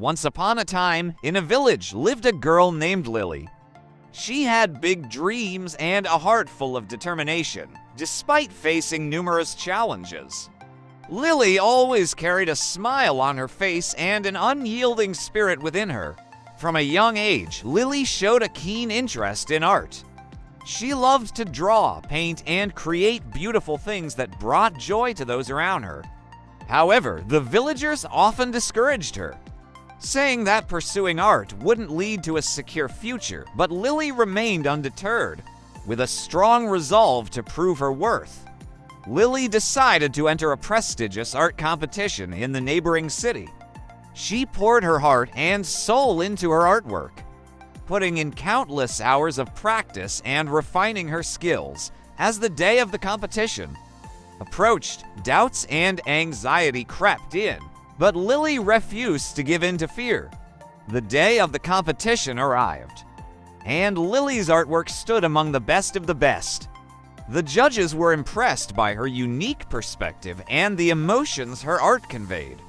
Once upon a time, in a village lived a girl named Lily. She had big dreams and a heart full of determination, despite facing numerous challenges. Lily always carried a smile on her face and an unyielding spirit within her. From a young age, Lily showed a keen interest in art. She loved to draw, paint, and create beautiful things that brought joy to those around her. However, the villagers often discouraged her, saying that pursuing art wouldn't lead to a secure future, but Lily remained undeterred, with a strong resolve to prove her worth. Lily decided to enter a prestigious art competition in the neighboring city. She poured her heart and soul into her artwork, putting in countless hours of practice and refining her skills. As the day of the competition approached, doubts and anxiety crept in, but Lily refused to give in to fear. The day of the competition arrived, and Lily's artwork stood among the best of the best. The judges were impressed by her unique perspective and the emotions her art conveyed.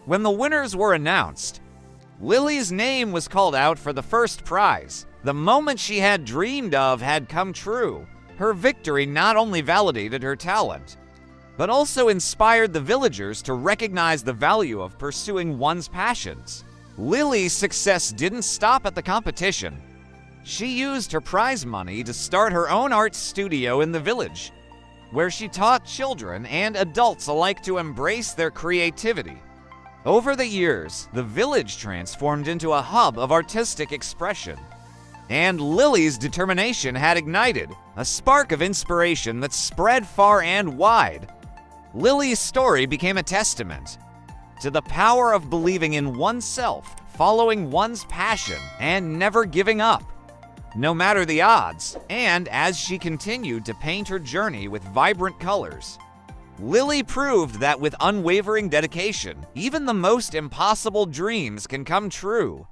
When the winners were announced, Lily's name was called out for the first prize. The moment she had dreamed of had come true. Her victory not only validated her talent, but also inspired the villagers to recognize the value of pursuing one's passions. Lily's success didn't stop at the competition. She used her prize money to start her own art studio in the village, where she taught children and adults alike to embrace their creativity. Over the years, the village transformed into a hub of artistic expression, and Lily's determination had ignited a spark of inspiration that spread far and wide. Lily's story became a testament to the power of believing in oneself, following one's passion, and never giving up, no matter the odds. And as she continued to paint her journey with vibrant colors, Lily proved that with unwavering dedication, even the most impossible dreams can come true.